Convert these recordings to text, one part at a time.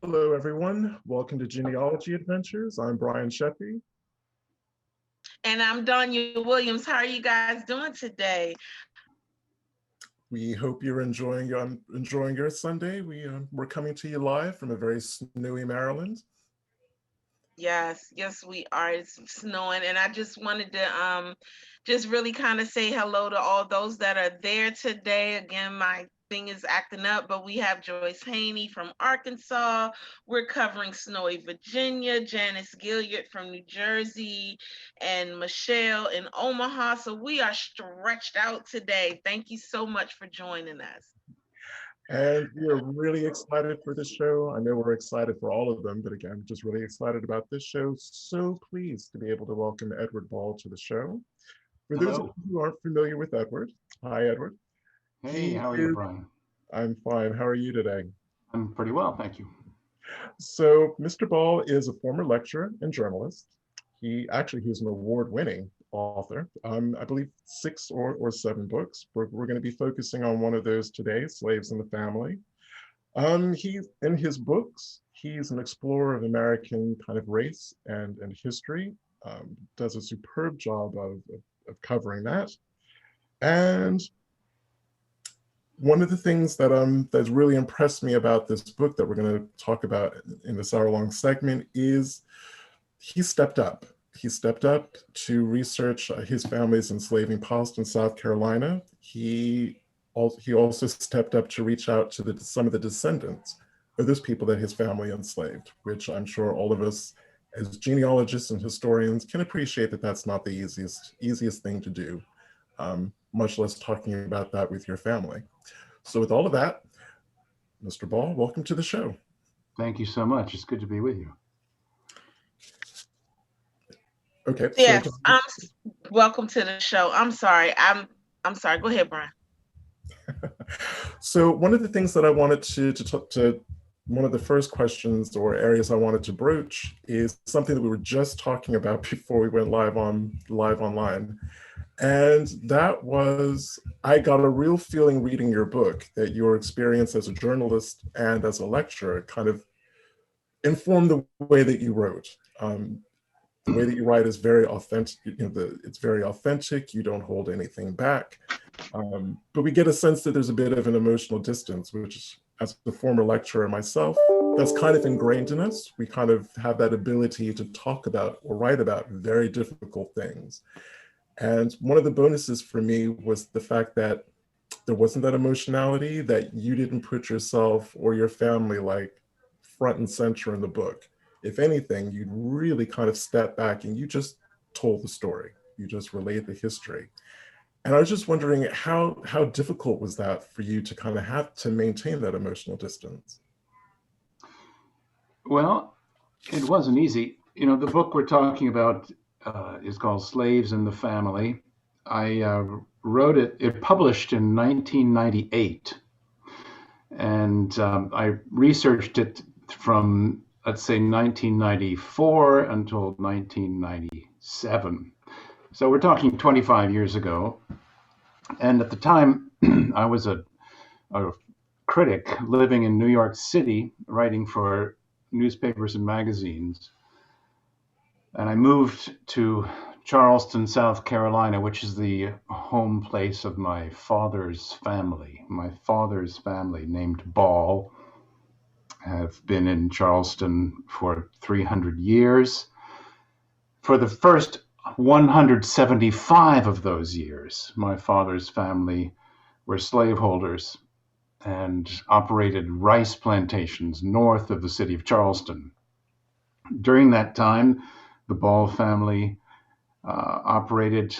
Hello, everyone. Welcome to Genealogy Adventures. I'm Brian Sheffy. And I'm Donya Williams. How are you guys doing today? We hope you're enjoying your Sunday. We're coming to you live from a very snowy Maryland. Yes, we are. It's snowing, and I just wanted to just really kind of say hello to all those that are there today. Again, my thing is acting up, but we have Joyce Haney from Arkansas. We're covering snowy Virginia, Janice Gilliard from New Jersey, and Michelle in Omaha. So we are stretched out today. Thank you so much for joining us. And we're really excited for this show. I know we're excited for all of them, but again, just really excited about this show. So pleased to be able to welcome Edward Ball to the show. For those of Hello. you who aren't familiar with Edward, hi, Edward. Hey, how are you, Brian? I'm fine. How are you today? I'm pretty well, thank you. So Mr. Ball is a former lecturer and journalist. He's an award-winning author. I believe 6 or 7 books. We're going to be focusing on one of those today, Slaves in the Family. In his books, he's an explorer of American kind of race and history. Does a superb job of covering that. And one of the things that's really impressed me about this book that we're going to talk about in this hour-long segment is he stepped up. He stepped up to research his family's enslaving past in South Carolina. He also stepped up to reach out to some of the descendants of those people that his family enslaved, which I'm sure all of us as genealogists and historians can appreciate that that's not the easiest thing to do, much less talking about that with your family. So with all of that, Mr. Ball, welcome to the show. Thank you so much. It's good to be with you. Okay. Yes, welcome to the show. I'm sorry. I'm sorry. Go ahead, Brian. So one of the things that I wanted to one of the first questions or areas I wanted to broach is something that we were just talking about before we went live online. And that was, I got a real feeling reading your book that your experience as a journalist and as a lecturer kind of informed the way that you wrote. The way that you write is very authentic. It's very authentic. You don't hold anything back. But we get a sense that there's a bit of an emotional distance, which, as a former lecturer myself, that's kind of ingrained in us. We kind of have that ability to talk about or write about very difficult things. And one of the bonuses for me was the fact that there wasn't that emotionality, that you didn't put yourself or your family like front and center in the book. If anything, you'd really kind of step back and you just told the story. You just relayed the history. And I was just wondering how difficult was that for you to kind of have to maintain that emotional distance? Well, it wasn't easy. The book we're talking about is called Slaves in the Family. I wrote it published in 1998. And I researched it from, let's say, 1994 until 1997. So we're talking 25 years ago. And at the time, I was a critic living in New York City, writing for newspapers and magazines. And I moved to Charleston, South Carolina, which is the home place of my father's family. My father's family, named Ball, have been in Charleston for 300 years. For the first 175 of those years, my father's family were slaveholders and operated rice plantations north of the city of Charleston. During that time, the Ball family operated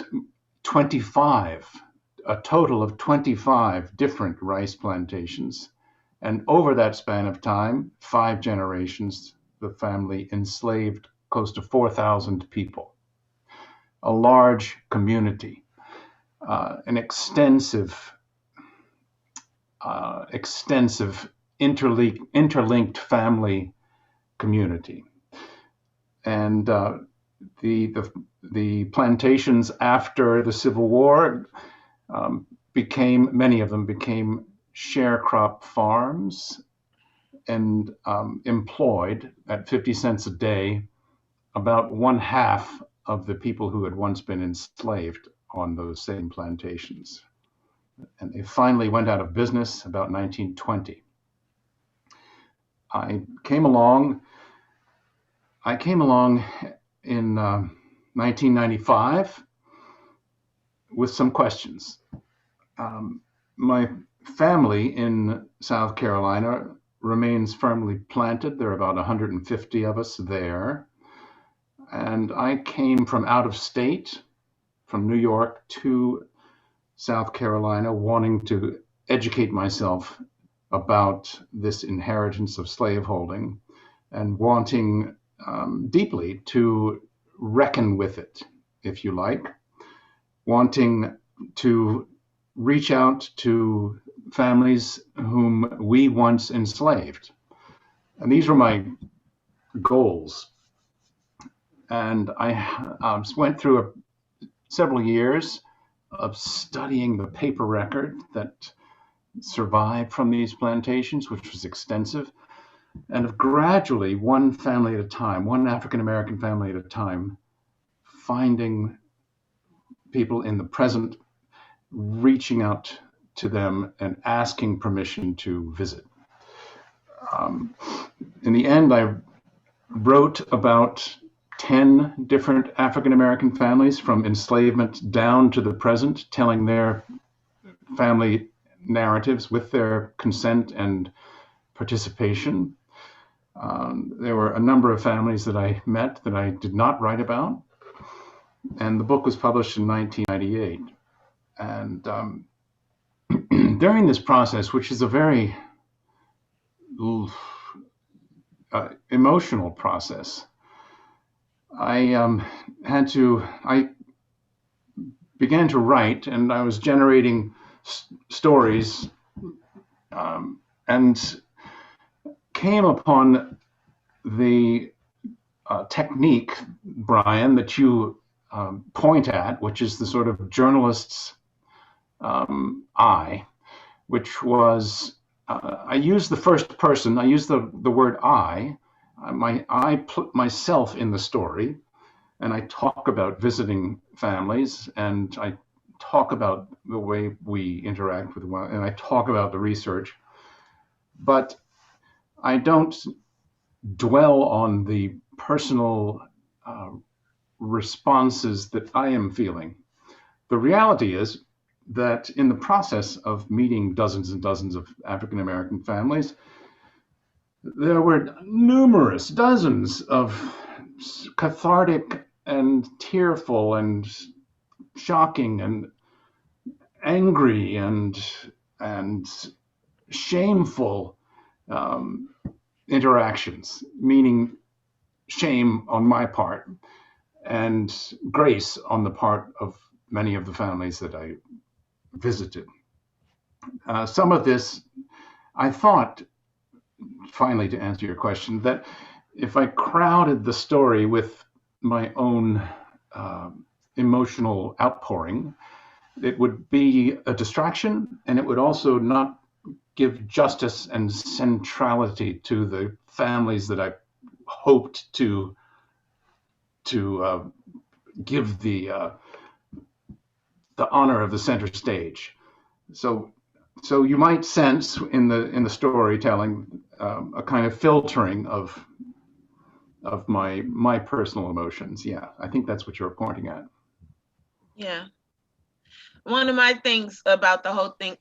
a total of 25 different rice plantations. And over that span of time, 5 generations, the family enslaved close to 4,000 people. A large community, an extensive interlinked family community. And the plantations after the Civil War many of them became sharecrop farms, and employed at 50 cents a day about one half of the people who had once been enslaved on those same plantations. And they finally went out of business about 1920. I came along in 1995 with some questions. My family in South Carolina remains firmly planted. There are about 150 of us there. And I came from out of state, from New York to South Carolina, wanting to educate myself about this inheritance of slaveholding and wanting deeply to reckon with it, if you like, wanting to reach out to families whom we once enslaved. And these were my goals. And I went through several years of studying the paper record that survived from these plantations, which was extensive, and of gradually, one family at a time, one African-American family at a time, finding people in the present, reaching out to them and asking permission to visit. In the end, I wrote about 10 different African-American families from enslavement down to the present, telling their family narratives with their consent and participation. There were a number of families that I met that I did not write about, and the book was published in 1998. And during this process, which is a very emotional process, I began to write, and I was generating stories, and came upon the technique, Brian, that you point at, which is the sort of journalist's eye, which was, I used the first person, I used the word I put myself in the story, and I talk about visiting families, and I talk about the way we interact with one, and I talk about the research, but I don't dwell on the personal responses that I am feeling. The reality is that in the process of meeting dozens and dozens of African American families, there were numerous dozens of cathartic and tearful and shocking and angry and shameful interactions, meaning shame on my part and grace on the part of many of the families that I visited. Some of this, I thought, finally, to answer your question, that if I crowded the story with my own emotional outpouring, it would be a distraction, and it would also not give justice and centrality to the families that I hoped to give the honor of the center stage. So you might sense in the storytelling a kind of filtering of my personal emotions. Yeah, I think that's what you're pointing at. Yeah. One of my things about the whole thing,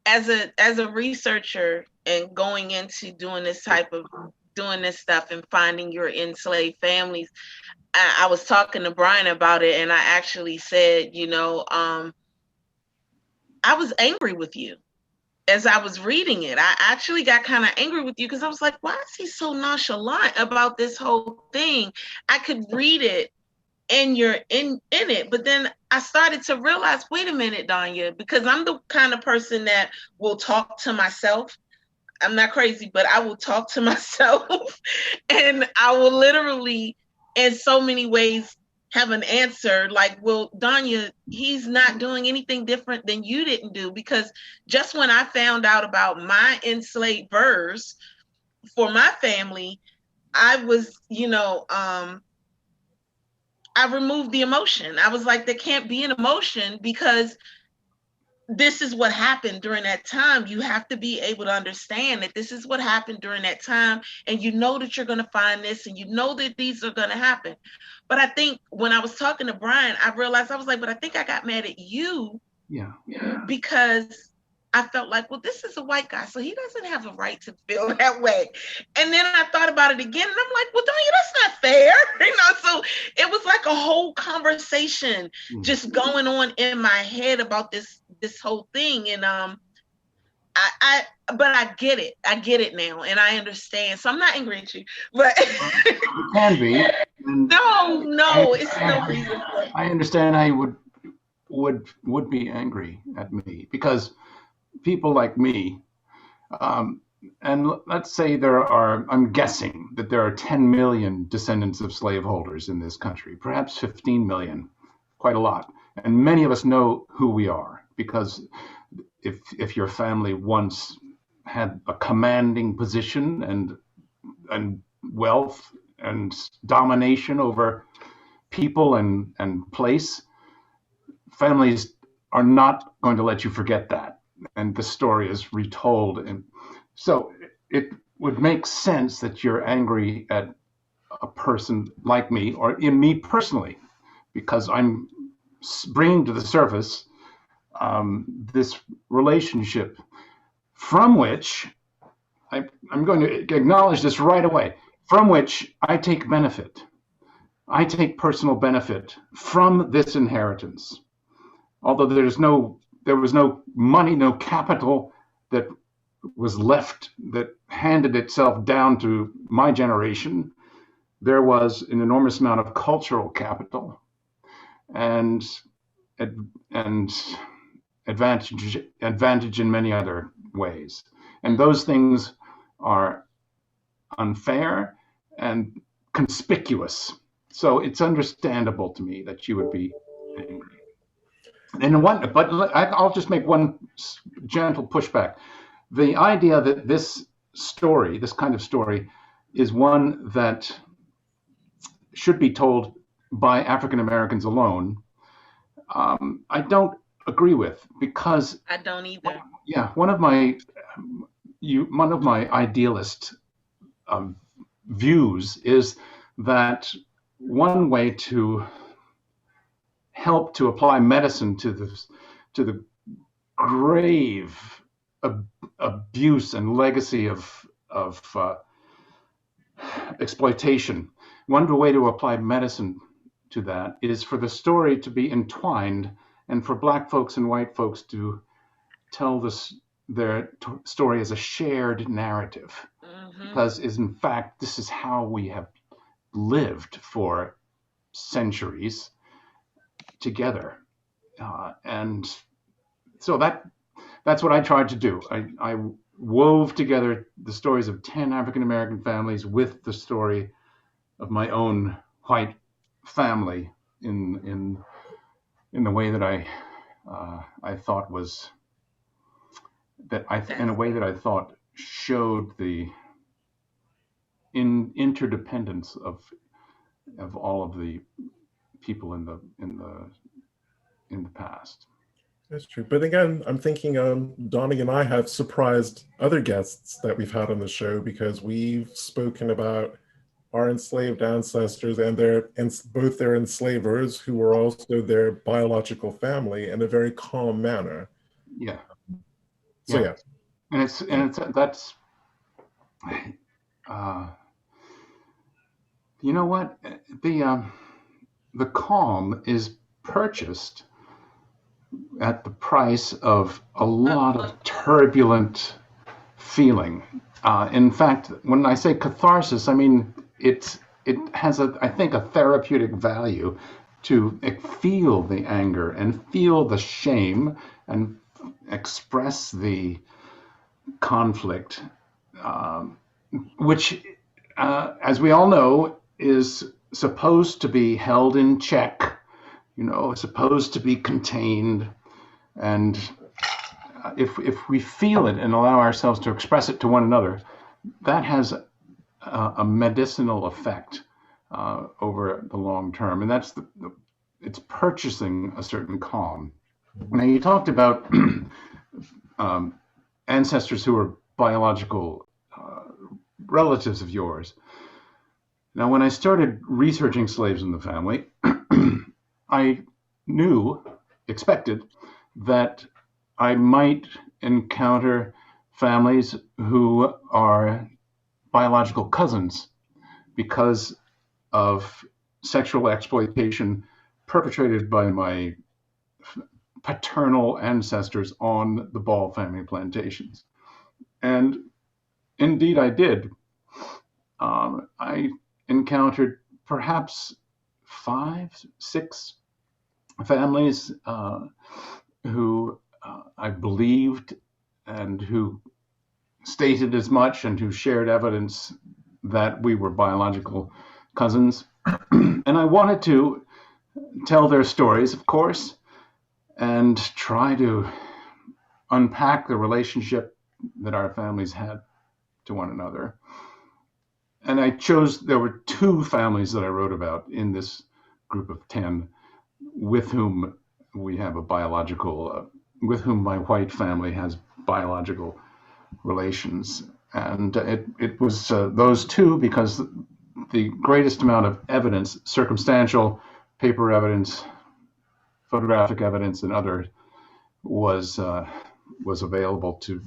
as a researcher and going into doing this stuff and finding your enslaved families, I was talking to Brian about it, and I actually said, I was angry with you as I was reading it. I actually got kind of angry with you because I was like, why is he so nonchalant about this whole thing? I could read it and you're in it, but then I started to realize, wait a minute, Danya, because I'm the kind of person that will talk to myself. I'm not crazy, but I will talk to myself and I will literally, in so many ways, have an answer like, well, Danya, he's not doing anything different than you didn't do, because just when I found out about my enslavers for my family, I was, I removed the emotion. I was like, there can't be an emotion because this is what happened during that time. You have to be able to understand that this is what happened during that time, and you know that you're going to find this, and you know that these are going to happen. But I think when I was talking to Brian, I realized, I was like, but I think I got mad at you, because I felt like, well, this is a white guy, so he doesn't have a right to feel that way. And then I thought about it again, and I'm like, well, Danya, that's not fair. So it was like a whole conversation just going on in my head about this whole thing. And but I get it now, and I understand. So I'm not angry at you, but you can be. No, it's no reason for it. I understand how you would be angry at me, because people like me, and let's say I'm guessing that there are 10 million descendants of slaveholders in this country, perhaps 15 million, quite a lot. And many of us know who we are, because if your family once had a commanding position and wealth and domination over people and place, families are not going to let you forget that. And the story is retold. And so it would make sense that you're angry at a person like me, or in me personally, because I'm bringing to the surface this relationship from which I'm going to acknowledge this right away, from which I take benefit. I take personal benefit from this inheritance. Although there was no money, no capital that was left, that handed itself down to my generation, there was an enormous amount of cultural capital and advantage in many other ways. And those things are unfair and conspicuous. So it's understandable to me that you would be angry. But I'll just make one gentle pushback. The idea that this kind of story, is one that should be told by African Americans alone, I don't agree with, because I don't either. Yeah, one of my idealist views is that one way to help to apply medicine to the grave abuse and legacy of exploitation. One way to apply medicine to that is for the story to be entwined, and for Black folks and white folks to tell their story as a shared narrative. Because in fact, this is how we have lived for centuries together. And so that's what I tried to do. I wove together the stories of 10 African American families with the story of my own white family in the way that I thought was in a way that I thought showed the interdependence of all of the people in the past. That's true. But again, I'm thinking Donnie and I have surprised other guests that we've had on the show, because we've spoken about our enslaved ancestors and both their enslavers, who were also their biological family, in a very calm manner. Yeah. So yeah. And that's you know what, the calm is purchased at the price of a lot of turbulent feeling. In fact, when I say catharsis, I mean it has I think a therapeutic value to feel the anger and feel the shame and express the conflict, which, as we all know, is supposed to be held in check, supposed to be contained. And if we feel it and allow ourselves to express it to one another, that has a medicinal effect over the long term. And that's it's purchasing a certain calm. Now, you talked about ancestors who are biological relatives of yours. Now, when I started researching slaves in the family, I expected that I might encounter families who are biological cousins because of sexual exploitation perpetrated by my paternal ancestors on the Ball family plantations. And indeed I did. I encountered perhaps 5, 6 families who I believed and who stated as much and who shared evidence that we were biological cousins. And I wanted to tell their stories, of course, and try to unpack the relationship that our families had to one another. And there were 2 families that I wrote about in this group of 10 with whom we have with whom my white family has biological relations. And it was those 2 because the greatest amount of evidence, circumstantial, paper evidence, photographic evidence, and other was available to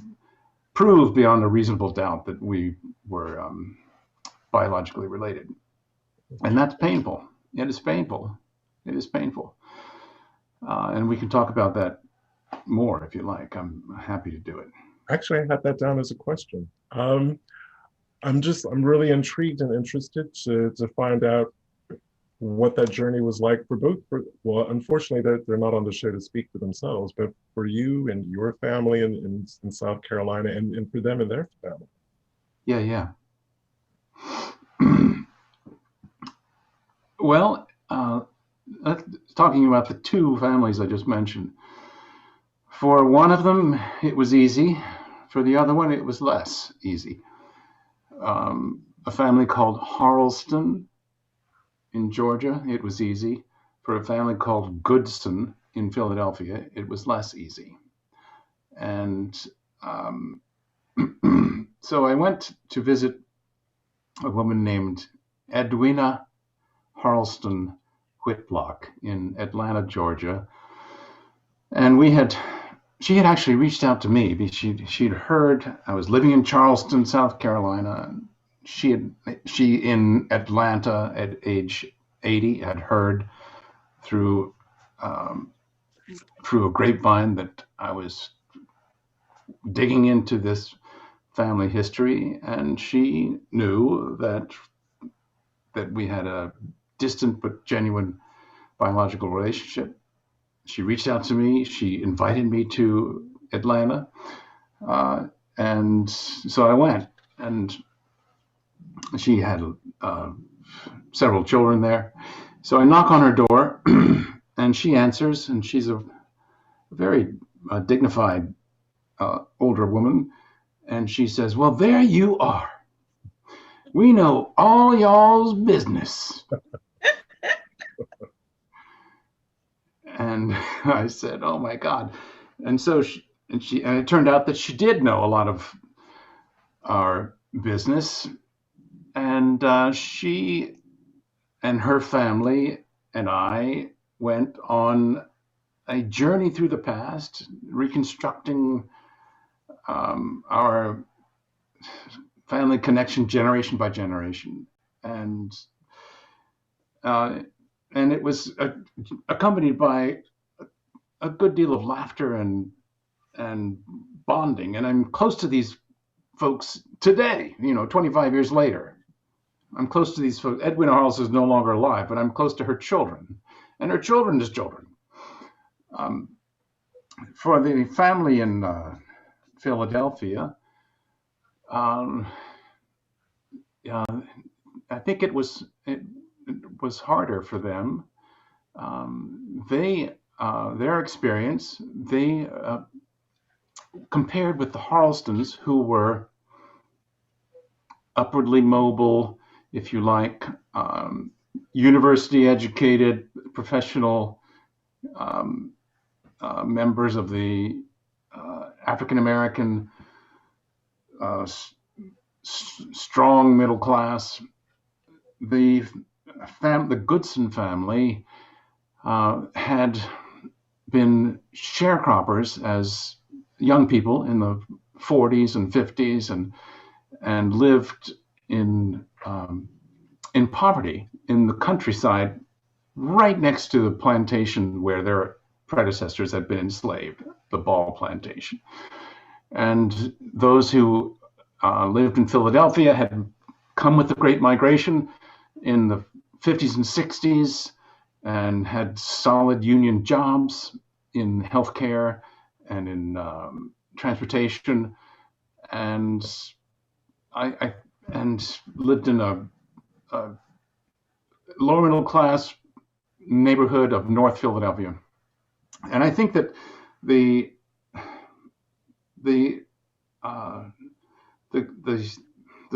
prove beyond a reasonable doubt that we were biologically related. And that's painful. It is painful. It is painful. And we can talk about that more if you like. I'm happy to do it. Actually, I had that down as a question. I'm really intrigued and interested to find out what that journey was like for both. Well, unfortunately, they're not on the show to speak for themselves, but for you and your family in South Carolina, and for them and their family. Yeah. Well, talking about the 2 families I just mentioned, for one of them, it was easy. For the other one, it was less easy. A family called Harleston in Georgia, it was easy. For a family called Goodson in Philadelphia, it was less easy. And so I went to visit a woman named Edwina Harleston Whitlock in Atlanta, Georgia. And she had actually reached out to me. She'd heard I was living in Charleston, South Carolina. She in Atlanta at age 80 had heard through a grapevine that I was digging into this family history, and she knew that we had a distant but genuine biological relationship. She reached out to me. She invited me to Atlanta, and so I went. And she had several children there. So I knock on her door, and she answers, and she's a very dignified older woman. And she says, "Well, there you are. We know all y'all's business." And I said, "Oh my God." And so it turned out that she did know a lot of our business. And she and her family and I went on a journey through the past, reconstructing our family connection generation by generation. And it was accompanied by a good deal of laughter and bonding. And I'm close to these folks today, 25 years later. I'm close to these folks. Edwina Harleston is no longer alive, but I'm close to her children and her children's children. For the family in Philadelphia, I think it was was harder for them. Their experience, they compared with the Harlestons, who were upwardly mobile, if you like, university educated, professional members of the African American strong middle class. The Goodson family had been sharecroppers as young people in the 40s and 50s, and lived in poverty in the countryside, right next to the plantation where their predecessors had been enslaved, the Ball Plantation. And those who lived in Philadelphia had come with the Great Migration in the 50s and 60s and had solid union jobs in healthcare and in transportation, and I lived in a lower middle class neighborhood of North Philadelphia. And I think that the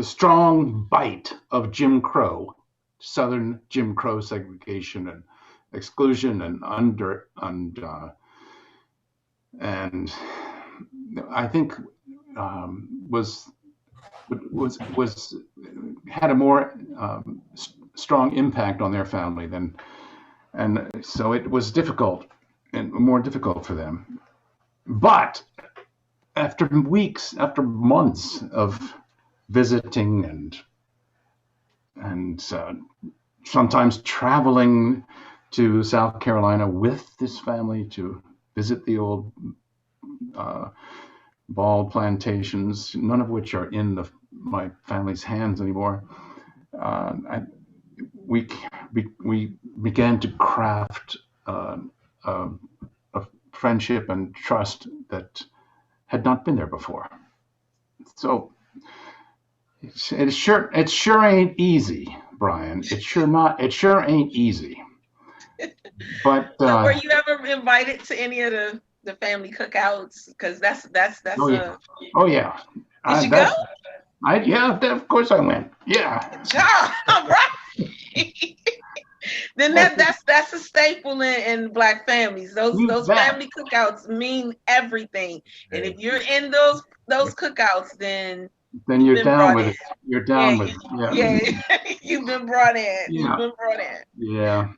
strong bite of Jim Crow, Southern Jim Crow segregation and exclusion and I think had a more strong impact on their family and so it was difficult and more difficult for them. But after months of visiting and sometimes traveling to South Carolina with this family to visit the old Ball plantations, none of which are in my family's hands anymore. We began to craft a friendship and trust that had not been there before. So it sure ain't easy, Brian. It sure ain't easy. But so were you ever invited to any of the family cookouts? Because that's oh yeah. Oh yeah. Did you go? Yeah, of course I went. Yeah. Good job, right? Then that's a staple in Black families. Those family cookouts mean everything. And if you're in those cookouts, then you're down with it. You're down with it. Yeah. You've been brought in. Yeah. You've been brought in. Yeah.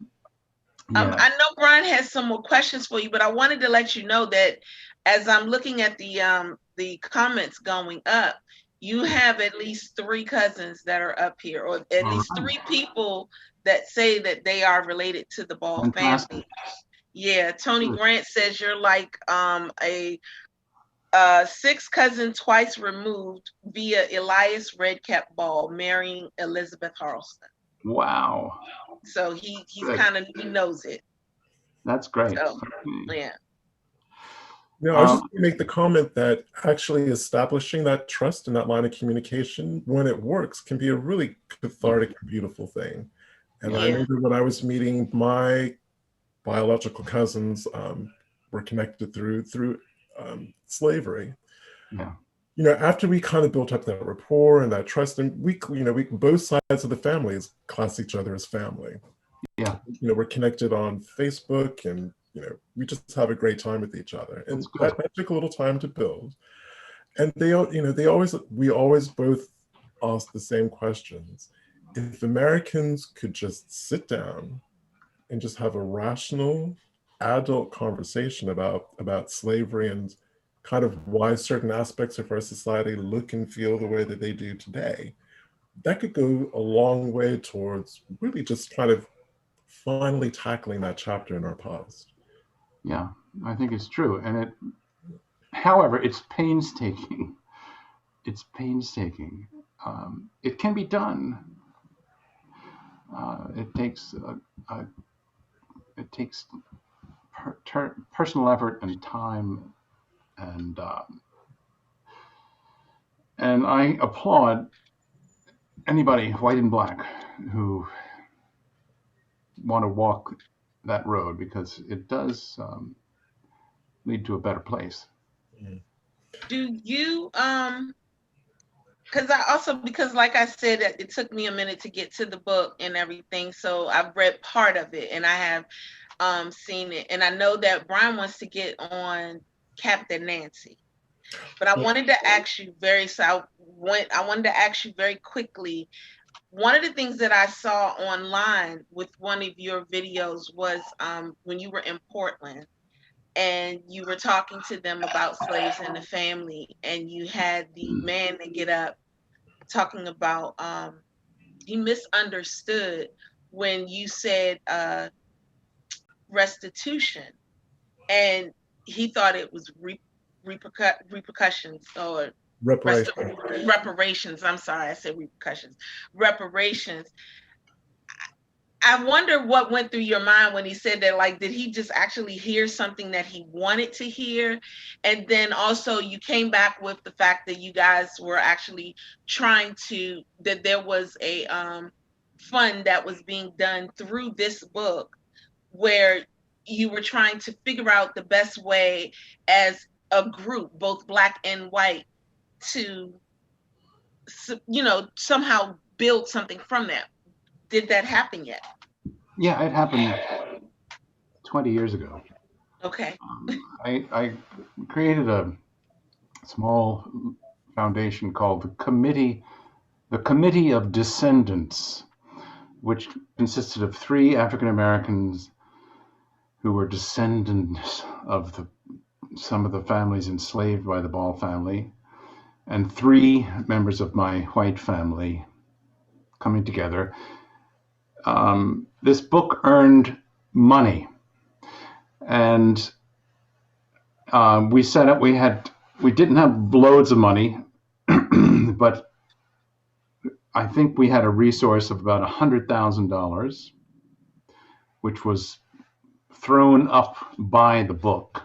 I know Brian has some more questions for you, but I wanted to let you know that as I'm looking at the comments going up, you have at least 3 cousins that are up here, or at least 3 people that say that they are related to the Ball family. Yeah, Tony Grant says you're like a 6th cousin twice removed via Elias Redcap Ball marrying Elizabeth Harleston. Wow. So he knows it. That's great. So, yeah. I was just going to make the comment that actually establishing that trust and that line of communication, when it works, can be a really cathartic and beautiful thing. And I remember when I was meeting my biological cousins, were connected through slavery. Yeah. After we kind of built up that rapport and that trust, and we both sides of the families class each other as family. Yeah. We're connected on Facebook, and we just have a great time with each other. And that took a little time to build. And we always both ask the same questions. If Americans could just sit down and just have a rational adult conversation about slavery and kind of why certain aspects of our society look and feel the way that they do today, that could go a long way towards really just kind of finally tackling that chapter in our past. Yeah, I think it's true. And however, it's painstaking. It can be done. It takes personal effort and time, and I applaud anybody, white and Black, who want to walk that road, because it does lead to a better place. Do you because like I said, it took me a minute to get to the book and everything, so I've read part of it and I have seen it, and I know that Brian wants to get on Captain Nancy, but I wanted to ask you I wanted to ask you very quickly. One of the things that I saw online with one of your videos was when you were in Portland and you were talking to them about slaves and the family, and you had the man to get up talking about he misunderstood when you said restitution, and he thought it was repercussions or reparations. I'm sorry, I said repercussions. Reparations. I wonder what went through your mind when he said that. Like, did he just actually hear something that he wanted to hear? And then also you came back with the fact that you guys were actually that there was a fund that was being done through this book where you were trying to figure out the best way as a group, both Black and white, to, somehow build something from that. Did that happen yet? Yeah, it happened 20 years ago. Okay. I created a small foundation called the Committee of Descendants, which consisted of 3 African Americans who were descendants of some of the families enslaved by the Ball family, and 3 members of my white family coming together. This book earned money, and we set up. We didn't have loads of money, but I think we had a resource of about $100,000, which was thrown up by the book,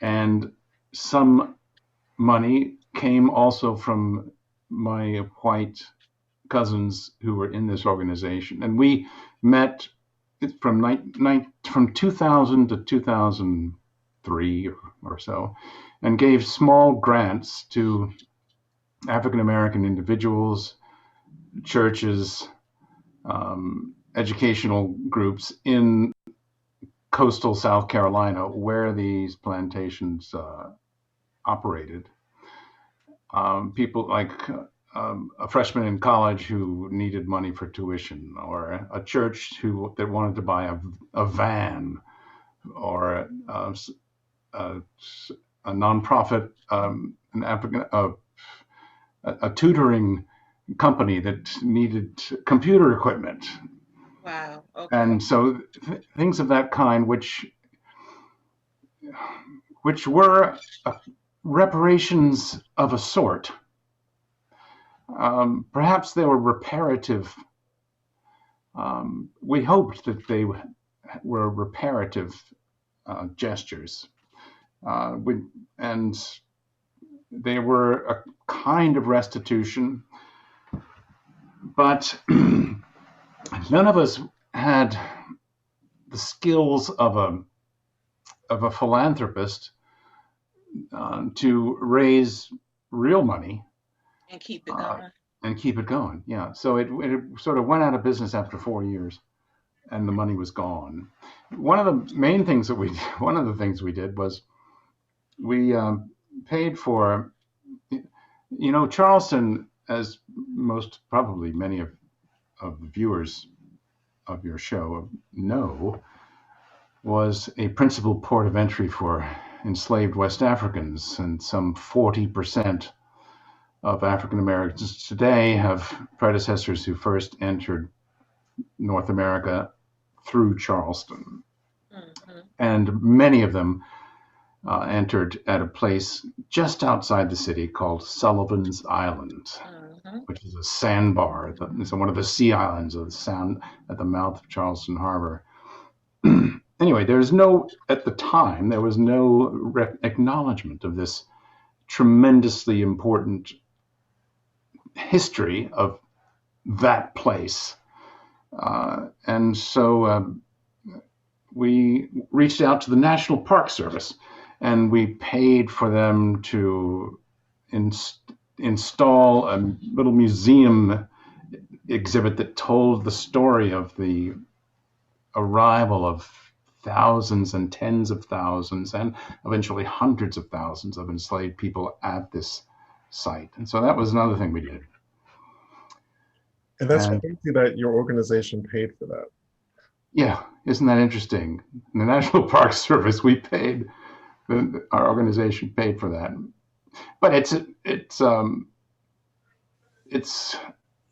and some money came also from my white cousins who were in this organization, and we met from 2000 to 2003 or so, and gave small grants to African American individuals, churches, educational groups in coastal South Carolina where these plantations operated. People like a freshman in college who needed money for tuition, or a church that wanted to buy a van, or a nonprofit, a tutoring company that needed computer equipment. Wow. Okay. And so things of that kind, which were reparations of a sort. Perhaps they were reparative. We hoped that they were reparative gestures. And they were a kind of restitution, but none of us had the skills of a philanthropist to raise real money and keep it going. Yeah. So it sort of went out of business after 4 years, and the money was gone. One of the things we did was we paid for, Charleston, as probably many of the viewers of your show know, was a principal port of entry for enslaved West Africans, and some 40% of African Americans today have predecessors who first entered North America through Charleston. Mm-hmm. And many of them entered at a place just outside the city called Sullivan's Island, mm-hmm. which is a sandbar. It's one of the sea islands of the Sound at the mouth of Charleston Harbor. Anyway, at the time, there was no acknowledgement of this tremendously important history of that place. And so we reached out to the National Park Service, and we paid for them to install a little museum exhibit that told the story of the arrival of thousands and tens of thousands and eventually hundreds of thousands of enslaved people at this site. And so that was another thing we did. And that's crazy that your organization paid for that. Yeah, isn't that interesting? In the National Park Service, our organization paid for that. But it's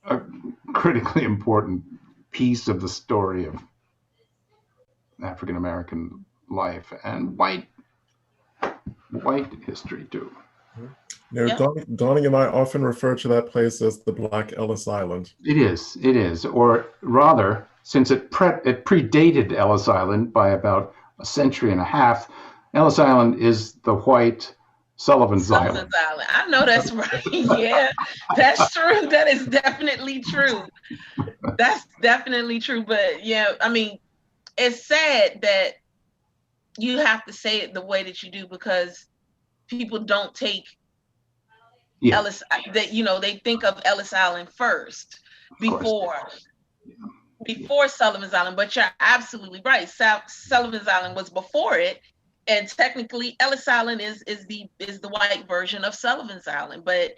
a critically important piece of the story of African American life and white history too. You know, Donnie and I often refer to that place as the Black Ellis Island. It is, or rather, since it predated Ellis Island by about a century and a half, Ellis Island is the white Sullivan's Island. I know that's right. Yeah, that's true. That is definitely true. That's definitely true. But yeah, I mean, it's sad that you have to say it the way that you do, because people don't take Ellis, they think of Ellis Island first before Sullivan's Island. But you're absolutely right. Sullivan's Island was before it, and technically Ellis Island is the white version of Sullivan's Island. But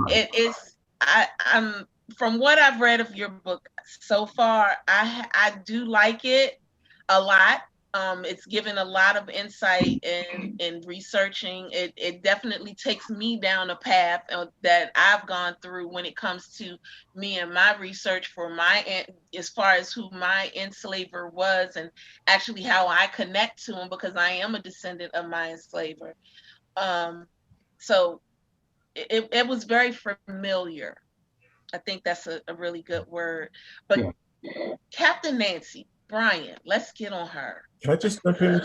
it is, I'm from what I've read of your book so far, I do like it a lot. It's given a lot of insight in researching. It definitely takes me down a path that I've gone through when it comes to me and my research for as far as who my enslaver was and actually how I connect to him, because I am a descendant of my enslaver. So it was very familiar. I think that's a really good word. But Captain Nancy Bryant, let's get on her. Can I just jump in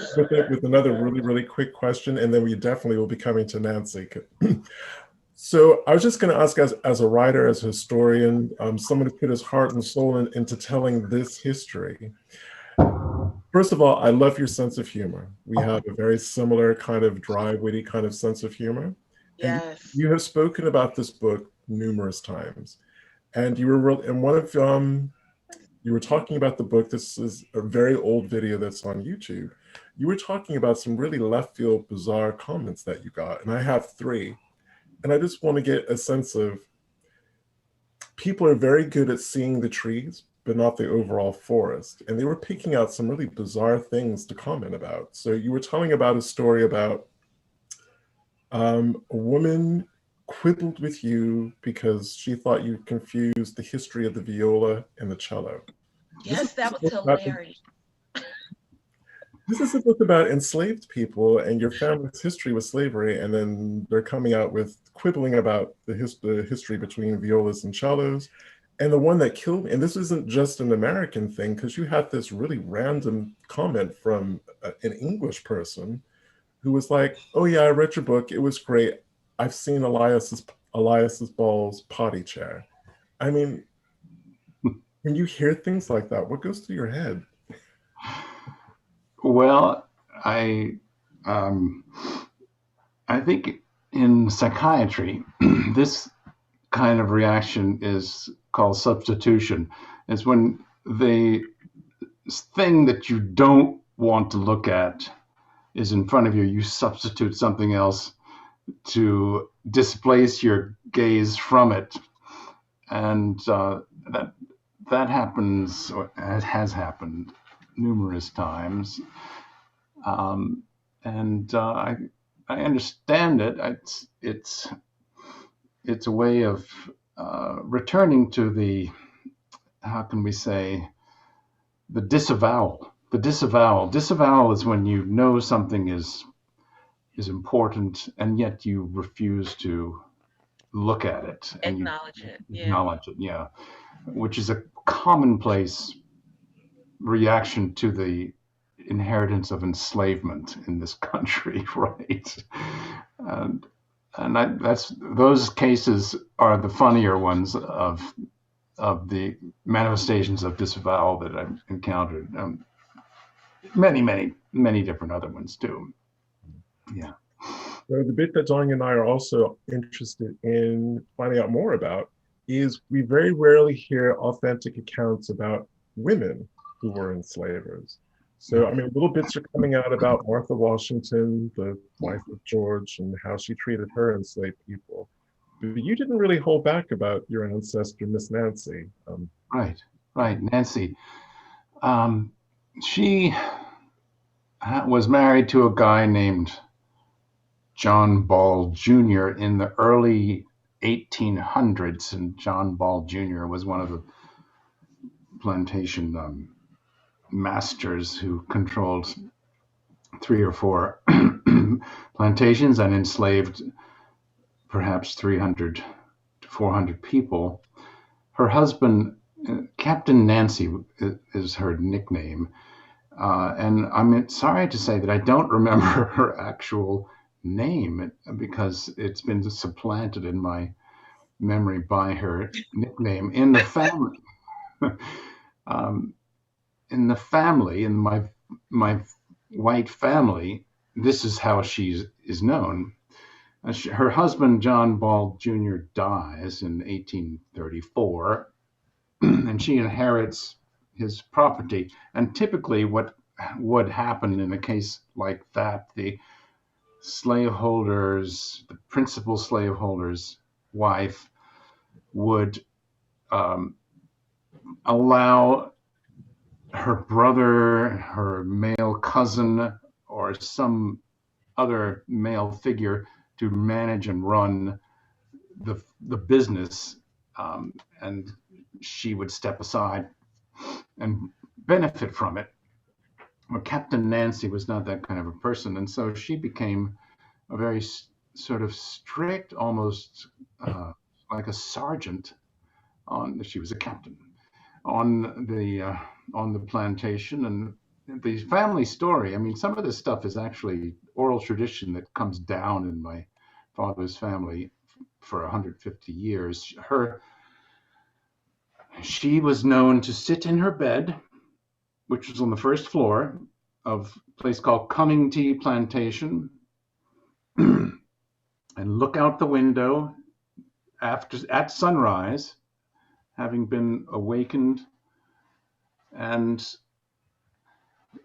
with another really, really quick question, and then we definitely will be coming to Nancy. So I was just going to ask, as a writer, as a historian, someone who put his heart and soul into telling this history. First of all, I love your sense of humor. We have a very similar kind of dry, witty kind of sense of humor. Yes. And you have spoken about this book numerous times, and you were talking about the book. This is a very old video that's on YouTube. You were talking about some really left field, bizarre comments that you got, and I have 3. And I just want to get a sense of, people are very good at seeing the trees, but not the overall forest. And they were picking out some really bizarre things to comment about. So you were telling about a story about a woman quibbled with you because she thought you confused the history of the viola and the cello. Yes, that was hilarious. This is a book about enslaved people and your family's history with slavery, and then they're coming out with quibbling about the history between violas and cellos. And the one that killed me, and this isn't just an American thing, because you had this really random comment from an English person who was like, "Oh yeah, I read your book. It was great. I've seen Elias's Ball's potty chair." I mean, when you hear things like that, what goes through your head? Well, I think in psychiatry, this kind of reaction is called substitution. It's when the thing that you don't want to look at is in front of you, you substitute something else to displace your gaze from it. And that happens, or has happened numerous times. And I understand it. It's a way of returning to the, how can we say, the disavowal. The disavowal is when you know something is important and yet you refuse to look at it and acknowledge it. Yeah, which is a commonplace reaction to the inheritance of enslavement in this country, right? And those cases are the funnier ones of of the manifestations of disavowal that I've encountered. Many different other ones too. Yeah. So the bit that Donnie and I are also interested in finding out more about is we very rarely hear authentic accounts about women who were enslavers. So, I mean, little bits are coming out about Martha Washington, the wife of George, and how she treated her enslaved people. But you didn't really hold back about your ancestor, Miss Nancy. Right, Nancy. She was married to a guy named John Ball Jr. in the early 1800s, and John Ball Jr. was one of the plantation masters who controlled 3 or 4 plantations and enslaved perhaps 300 to 400 people. Her husband, Captain Nancy is her nickname, and I'm sorry to say that I don't remember her actual name because it's been supplanted in my memory by her nickname. In the family, in my white family, this is how she is known. Her husband, John Ball Jr., dies in 1834, and she inherits his property. And typically what would happen in a case like that, the principal slaveholder's wife would allow her brother, her male cousin, or some other male figure to manage and run the business, and she would step aside and benefit from it. Well, Captain Nancy was not that kind of a person, and so she became a very sort of strict, almost like a sergeant. She was a captain on the plantation, and the family story. I mean, some of this stuff is actually oral tradition that comes down in my father's family for 150 years. She was known to sit in her bed, which was on the first floor of a place called Cummington Plantation, and look out the window at sunrise, having been awakened, and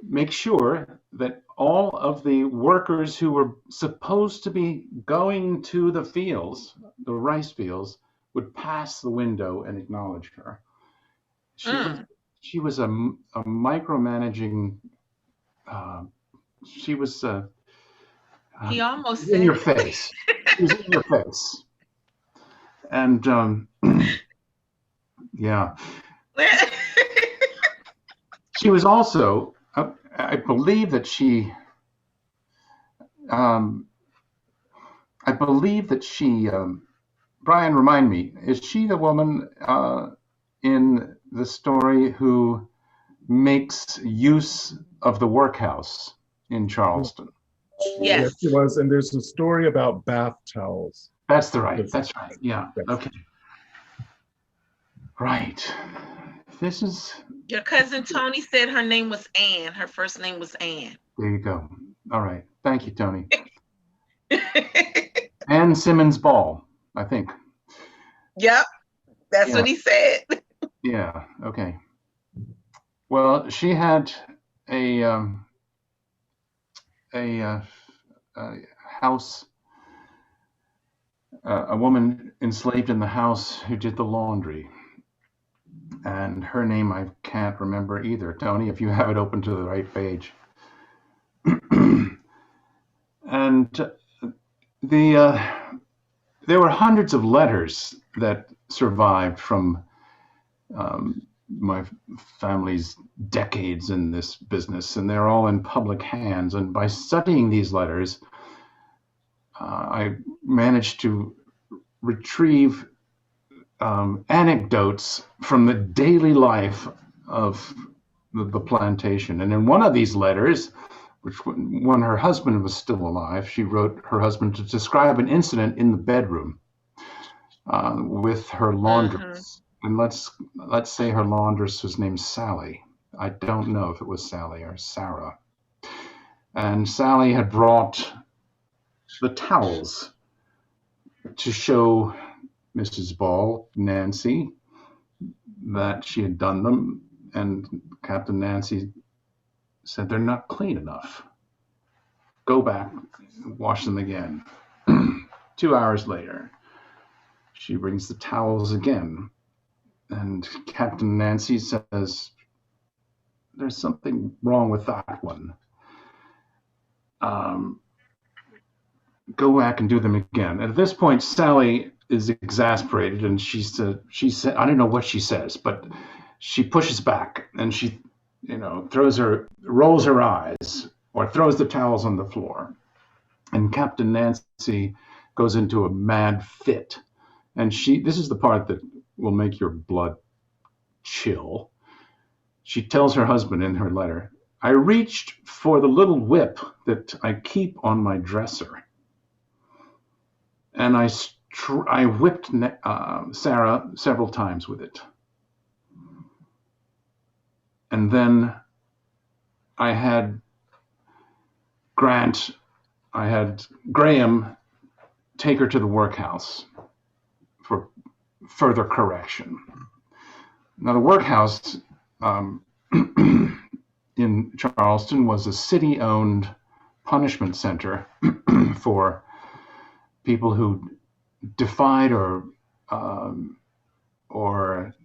make sure that all of the workers who were supposed to be going to the fields, the rice fields, would pass the window and acknowledge her. She was a micromanaging. She was. He almost in said your it. face. She was in your face, and yeah. She was also. I believe that she. I believe that she. Brian, remind me. Is she the woman in the story who makes use of the workhouse in Charleston? Yes. It was, and there's a story about bath towels. That's right. Yeah. Yes. Okay. Right. This is. Your cousin Tony said her name was Anne. Her first name was Anne. There you go. All right. Thank you, Tony. Anne Simmons Ball, I think. Yep. That's what he said. Yeah. Okay. Well, she had a house, a woman enslaved in the house who did the laundry. And her name I can't remember either. Tony, if you have it open to the right page. And there were hundreds of letters that survived from my family's decades in this business, and they're all in public hands. And by studying these letters, I managed to retrieve anecdotes from the daily life of the plantation. And in one of these letters, which when her husband was still alive, she wrote her husband to describe an incident in the bedroom with her laundress. And let's say her laundress was named Sally. I don't know if it was Sally or Sarah. And Sally had brought the towels to show Mrs. Ball, Nancy, that she had done them. And Captain Nancy said, "They're not clean enough. Go back, wash them again." 2 hours later, she brings the towels again. And Captain Nancy says, "There's something wrong with that one. Go back and do them again." And at this point, Sally is exasperated, and she said, I don't know what she says, but she pushes back, and she, rolls her eyes or throws the towels on the floor. And Captain Nancy goes into a mad fit. And this is the part that will make your blood chill. She tells her husband in her letter, "I reached for the little whip that I keep on my dresser, and I whipped Sarah several times with it. And then I had Graham take her to the workhouse for further correction." Now, the workhouse in Charleston was a city-owned punishment center for people who defied or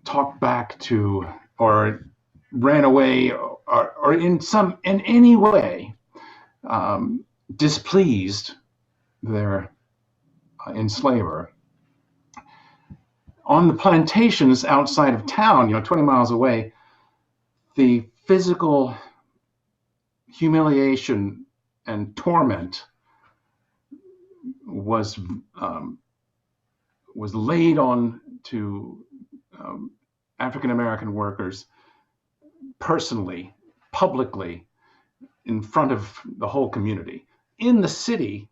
talked back to or ran away or in any way displeased their enslaver. On the plantations outside of town, 20 miles away, the physical humiliation and torment was laid on to African American workers personally, publicly, in front of the whole community. In the city,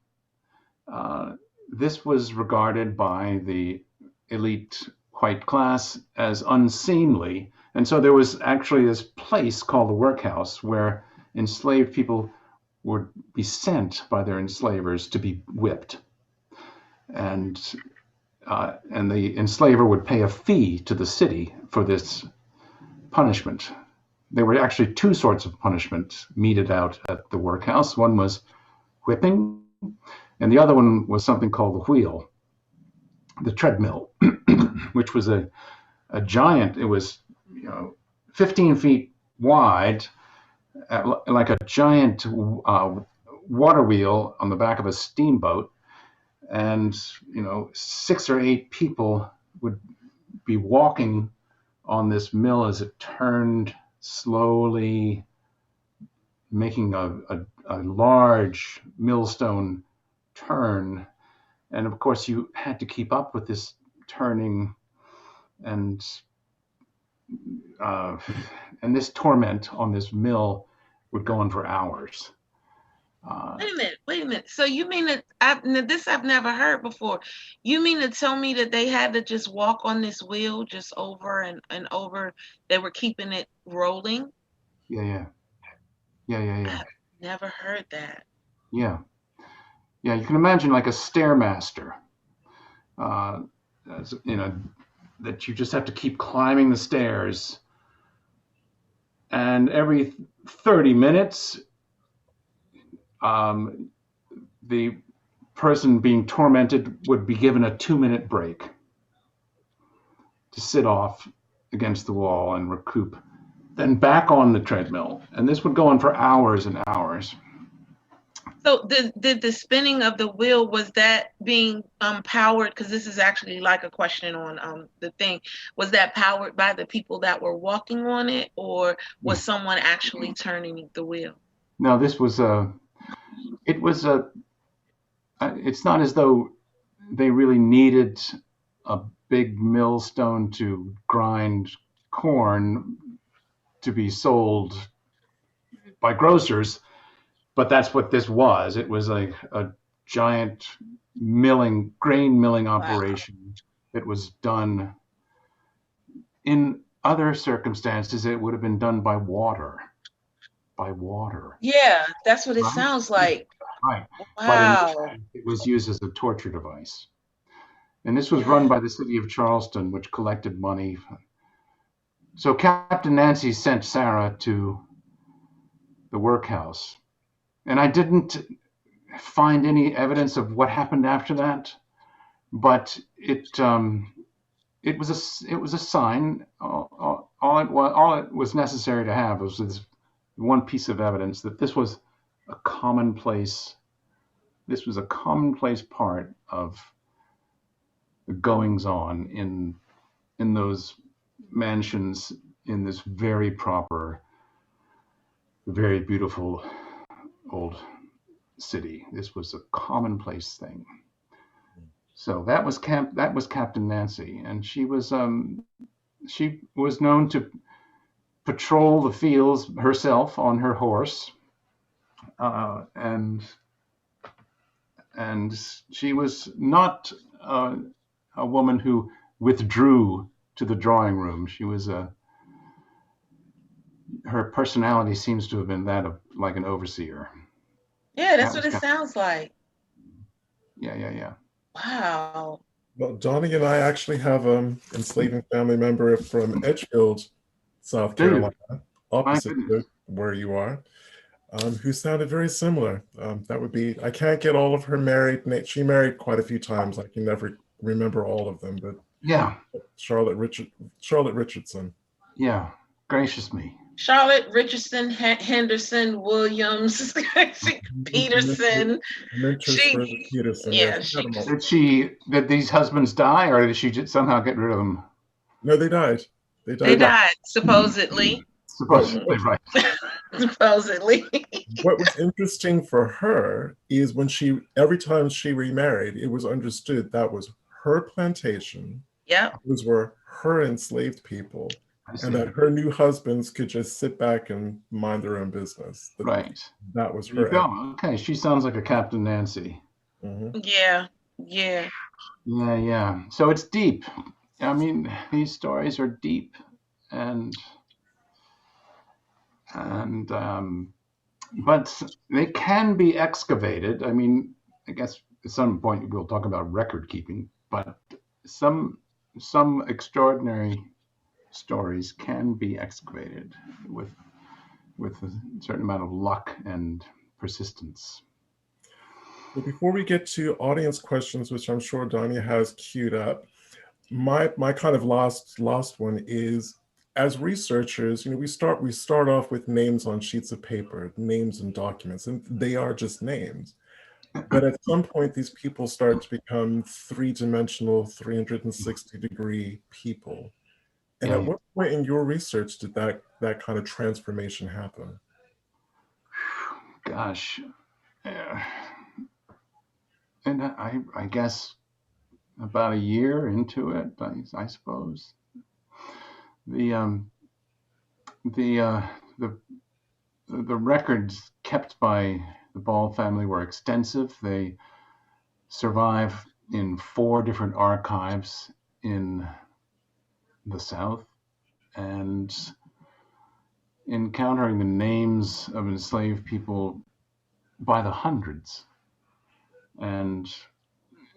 this was regarded by the elite white class as unseemly. And so there was actually this place called the workhouse where enslaved people would be sent by their enslavers to be whipped. And the enslaver would pay a fee to the city for this punishment. There were actually two sorts of punishment meted out at the workhouse. One was whipping, and the other one was something called the wheel, the treadmill, which was a giant. It was 15 feet wide, like a giant water wheel on the back of a steamboat, and 6 or 8 people would be walking on this mill as it turned slowly, making a large millstone turn. And of course, you had to keep up with this turning, and this torment on this mill would go on for hours. Wait a minute. So you mean that I've never heard before. You mean to tell me that they had to just walk on this wheel just over and over? They were keeping it rolling? Yeah. I've never heard that. Yeah, you can imagine like a stairmaster, that you just have to keep climbing the stairs. And every 30 minutes, the person being tormented would be given a 2-minute break to sit off against the wall and recoup, then back on the treadmill. And this would go on for hours and hours. So did the spinning of the wheel, was that being powered? Because this is actually like a question on the thing. Was that powered by the people that were walking on it, or was someone actually turning the wheel? No, this was it's not as though they really needed a big millstone to grind corn to be sold by grocers, but that's what this was. It was like a giant grain milling operation. Wow. That was done In other circumstances, it would have been done by water. By water. Yeah, that's what it Right? sounds like. Right. But in this Wow. case, it was used as a torture device. And this was run by the city of Charleston, which collected money. So Captain Nancy sent Sarah to the workhouse. And I didn't find any evidence of what happened after that, but it was a sign. All it was necessary to have was this one piece of evidence that this was a commonplace. This was a commonplace part of the goings on in those mansions in this very proper, very beautiful old city. This was a commonplace thing. So that was Captain Nancy, and she was known to patrol the fields herself on her horse, and she was not a woman who withdrew to the drawing room. She was her personality seems to have been that of like an overseer. Yeah, that's what it sounds like. Yeah. Wow. Well, Donnie and I actually have an enslaving family member from Edgefield, South Carolina, opposite where you are, who sounded very similar. That would be, I can't get all of her married. She married quite a few times. I can never remember all of them, but yeah. Charlotte Richardson. Yeah, gracious me. Charlotte Richardson, Henderson, Williams, Peterson. Peterson. Yeah. Did these husbands die, or did she somehow get rid of them? No, they died. They died, supposedly. Supposedly, right. Supposedly. What was interesting for her is every time she remarried, it was understood that was her plantation. Yeah. Those were her enslaved people. And that her new husbands could just sit back and mind their own business. Right. That was her. Okay, she sounds like a Captain Nancy. Mm-hmm. Yeah. So it's deep. I mean, these stories are deep, but they can be excavated. I mean, I guess at some point we'll talk about record keeping, but some extraordinary stories can be excavated with a certain amount of luck and persistence. Well, before we get to audience questions, which I'm sure Donnie has queued up, my kind of last one is, as researchers, we start off with names on sheets of paper, names and documents, and they are just names. But at some point, these people start to become three-dimensional, 360-degree people. And at what point in your research did that kind of transformation happen? Gosh, and I guess about a year into it, I suppose. The records kept by the Ball family were extensive. They survive in 4 different archives in the South, and encountering the names of enslaved people by the hundreds and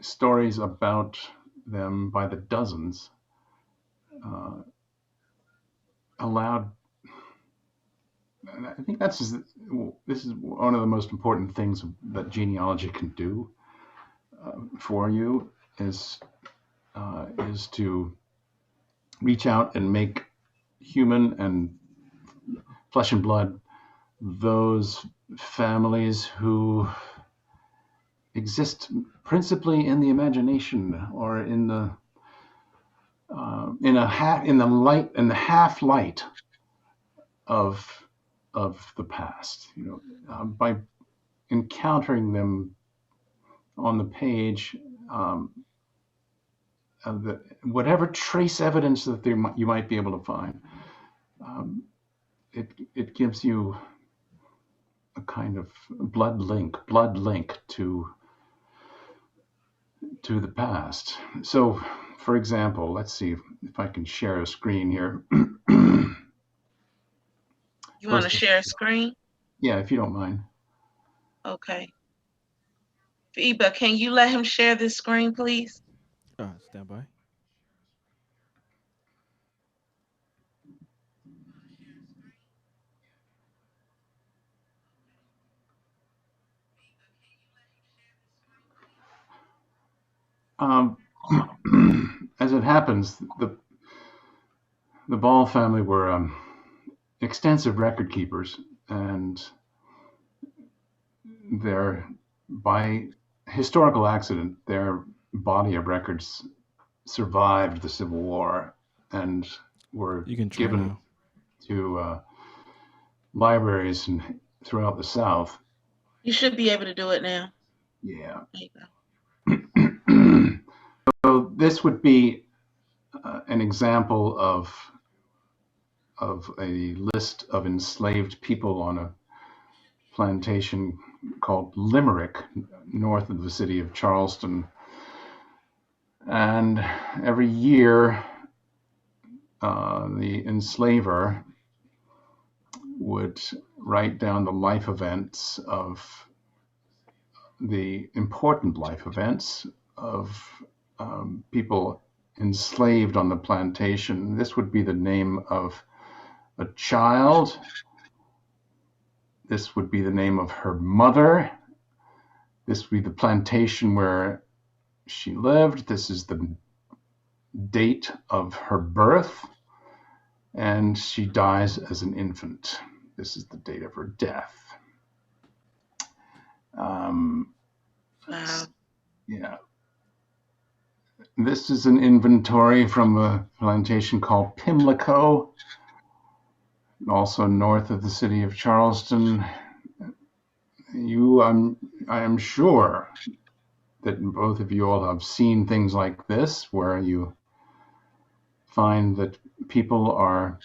stories about them by the dozens allowed. And I think this is one of the most important things that genealogy can do for you is to reach out and make human and flesh and blood those families who exist principally in the imagination or in the half light of the past. By encountering them on the page, whatever trace evidence that you might be able to find, it gives you a kind of blood link to the past. So for example, let's see if I can share a screen here. You want to share a screen? Yeah, if you don't mind. Okay. Fiba, can you let him share this screen, please? Stand by. As it happens, the Ball family were extensive record keepers, and by historical accident, their body of records survived the Civil War and were You can try given now. to libraries throughout the South. You should be able to do it now. Yeah. There you go. So this would be an example of a list of enslaved people on a plantation called Limerick, north of the city of Charleston. And every year, the enslaver would write down the life events of the important life events of people enslaved on the plantation. This would be the name of a child. This would be the name of her mother. This would be the plantation where she lived. This is the date of her birth. And she dies as an infant. This is the date of her death. Wow. Yeah. This is an inventory from a plantation called Pimlico, also north of the city of Charleston. I am sure that both of you all have seen things like this, where you find that people are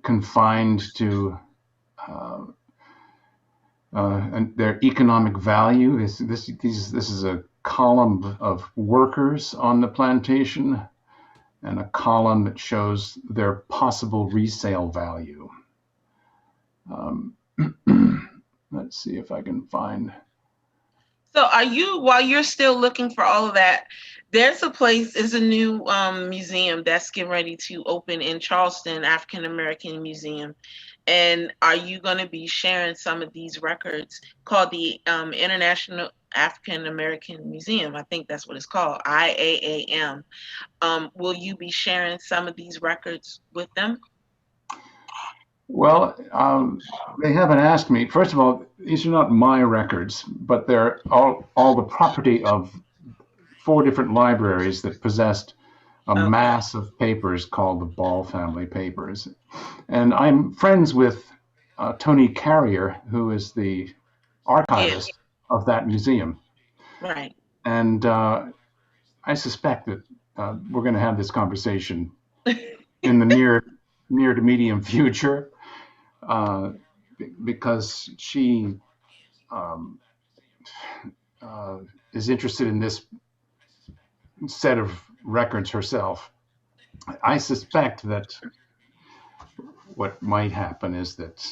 confined to and their economic value. This is a column of workers on the plantation, and a column that shows their possible resale value. Let's see if I can find. So while you're still looking for all of that, there's a new museum that's getting ready to open in Charleston, African American Museum. And are you going to be sharing some of these records called the International African American Museum? I think that's what it's called, IAAM. Will you be sharing some of these records with them? Well, they haven't asked me. First of all, these are not my records, but they're all the property of 4 different libraries that possessed a mass of papers called the Ball family papers. And I'm friends with Tony Carrier, who is the archivist of that museum. Right. And I suspect that we're going to have this conversation in the near to medium future, because she is interested in this set of records herself. I suspect that what might happen is that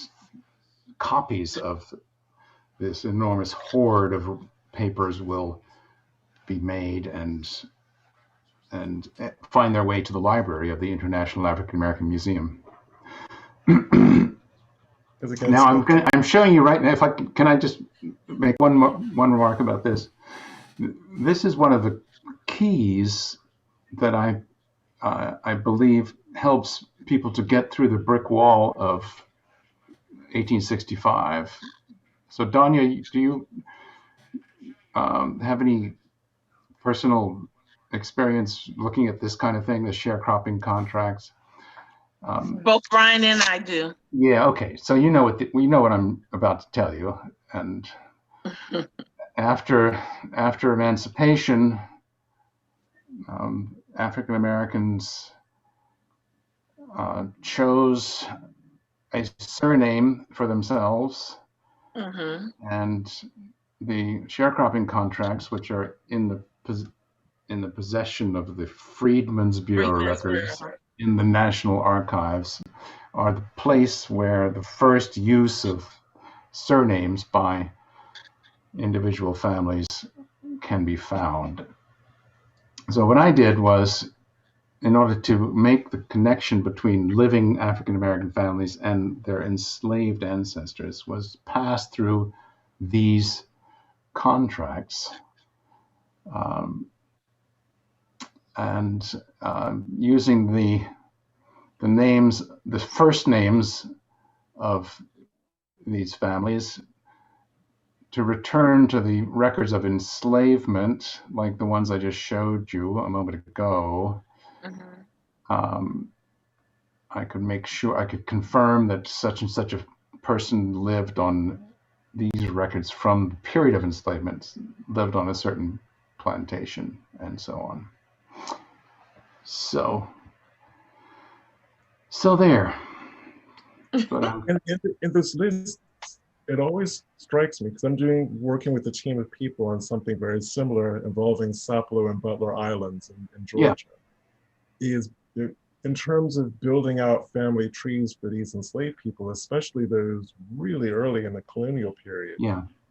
copies of this enormous hoard of papers will be made and find their way to the library of the International African American Museum. Now I'm showing you right now. If I can, I just make one remark about this. This is one of the keys that I believe helps people to get through the brick wall of 1865. So, Danya, do you have any personal experience looking at this kind of thing, the sharecropping contracts? Both Brian and I do. Yeah. Okay. So you know what I'm about to tell you. And after emancipation, African Americans chose a surname for themselves, and the sharecropping contracts, which are in in the possession of the Freedmen's Bureau Freedmen's records Bureau. in the National Archives are the place where the first use of surnames by individual families can be found. So what I did was, in order to make the connection between living African American families and their enslaved ancestors, was pass through these contracts and using the names, the first names of these families, to return to the records of enslavement, like the ones I just showed you a moment ago. I could make sure, I could confirm that such and such a person lived on these records from the period of enslavement, lived on a certain plantation, and so on. So there. But, in this list, it always strikes me, because I'm working with a team of people on something very similar involving Sapelo and Butler Islands in Georgia. Is in terms of building out family trees for these enslaved people, especially those really early in the colonial period.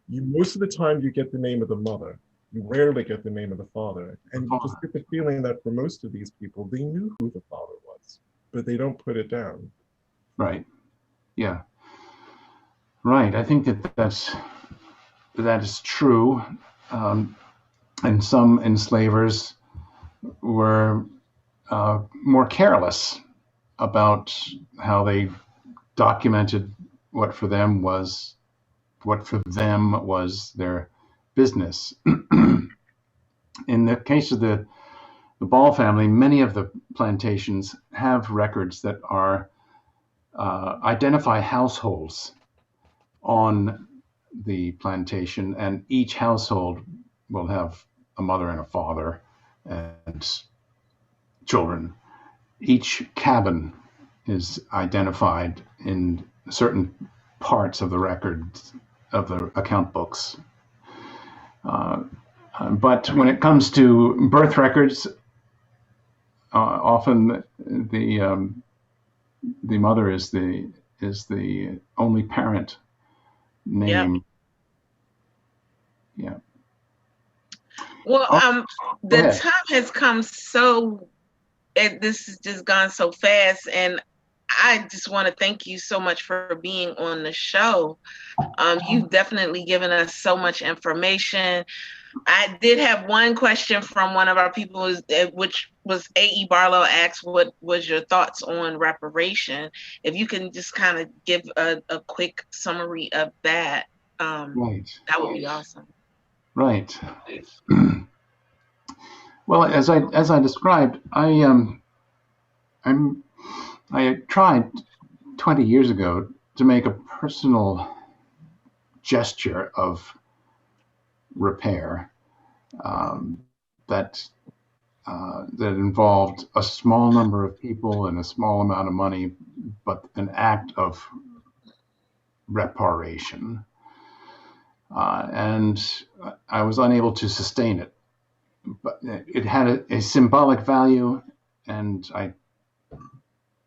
Most of the time you get the name of the mother. You rarely get the name of the father. And you just get the feeling that for most of these people, they knew who the father was, but they don't put it down. Right. Yeah. Right. I think that is true. And some enslavers were more careless about how they documented what for them was their business. In the case of the Ball family, many of the plantations have records that are identify households on the plantation, and each household will have a mother and a father and children. Each cabin is identified in certain parts of the records of the account books. But when it comes to birth records, often the mother is the only parent name. Yeah. Well, the time has come this has just gone so fast, and I just want to thank you so much for being on the show. You've definitely given us so much information. I did have one question from one of our people, which was A.E. Barlow asked, what was your thoughts on reparation? If you can just kind of give a quick summary of that, right. That would be awesome. Right. Well, as I described, I tried 20 years ago to make a personal gesture of repair that involved a small number of people and a small amount of money, but an act of reparation. And I was unable to sustain it, but it had a symbolic value, and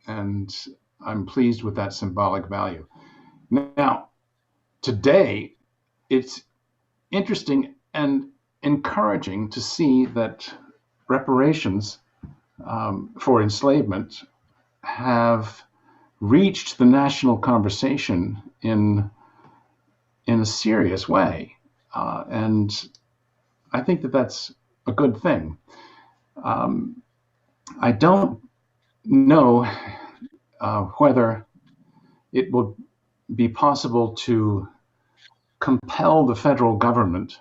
I'm pleased with that symbolic value. Now, today, it's interesting and encouraging to see that reparations for enslavement have reached the national conversation in a serious way, and I think that that's a good thing. I don't know whether it will be possible to compel the federal government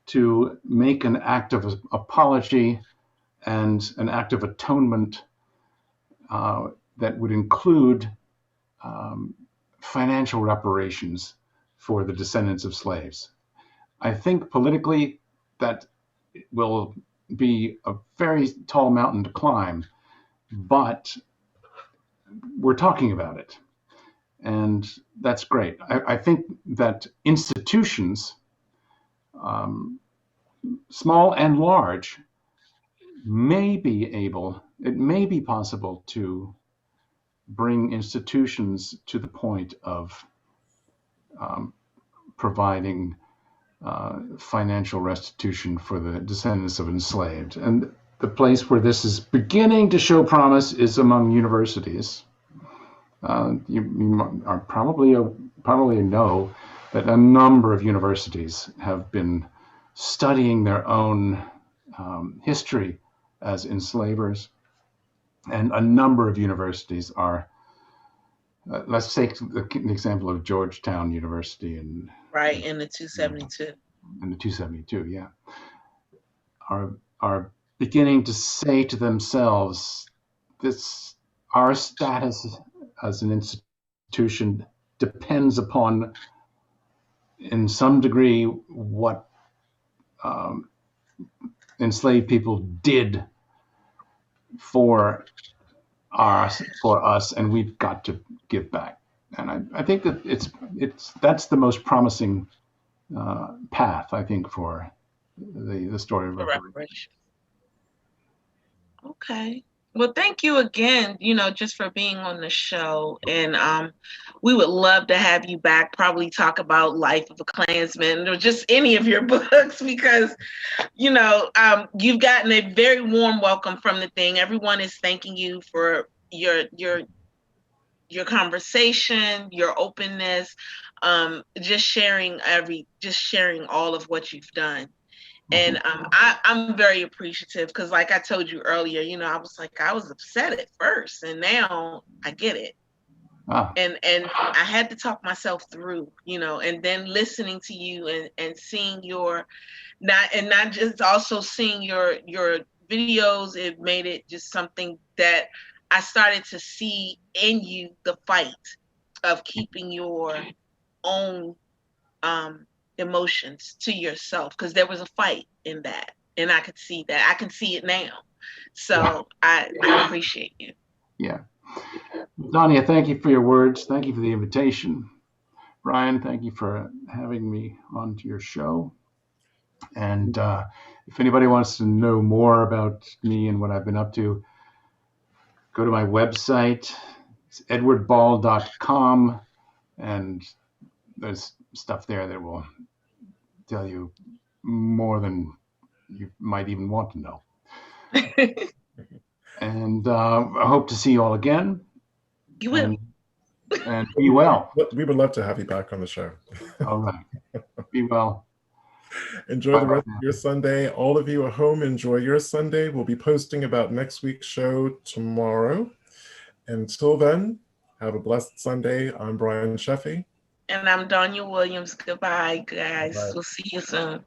to make an act of apology and an act of atonement that would include financial reparations for the descendants of slaves. I think politically that will be a very tall mountain to climb, but we're talking about it. And that's great. I think that institutions, small and large, it may be possible to bring institutions to the point of providing financial restitution for the descendants of enslaved. And the place where this is beginning to show promise is among universities. You are probably know that a number of universities have been studying their own history as enslavers, and a number of universities are. Let's take the example of Georgetown University in the 272. In the 272, yeah, are beginning to say to themselves, our status as an institution depends upon, in some degree, what enslaved people did for us, and we've got to give back. And I think that that's the most promising path, I think, for the story of reparation. Okay. Well, thank you again, just for being on the show. And we would love to have you back, probably talk about Life of a Klansman or just any of your books, because, you've gotten a very warm welcome from the thing. Everyone is thanking you for your conversation, your openness, just sharing all of what you've done. And I'm very appreciative because, like I told you earlier, I was upset at first, and now I get it. And I had to talk myself through, and then listening to you and seeing not just also seeing your videos, it made it just something that I started to see in you, the fight of keeping your own emotions to yourself, because there was a fight in that, and I could see that. I can see it now. So I appreciate you. Yeah. Dania, thank you for your words. Thank you for the invitation. Brian, thank you for having me onto your show. And if anybody wants to know more about me and what I've been up to, go to my website. It's edwardball.com, and there's stuff there that will tell you more than you might even want to know. And I hope to see you all again. You will. And be well. We would love to have you back on the show. All right. Be well. Enjoy the rest of your Sunday. All of you at home, enjoy your Sunday. We'll be posting about next week's show tomorrow. Until then, have a blessed Sunday. I'm Brian Sheffy. And I'm Danya Williams. Goodbye, guys. Bye. We'll see you soon.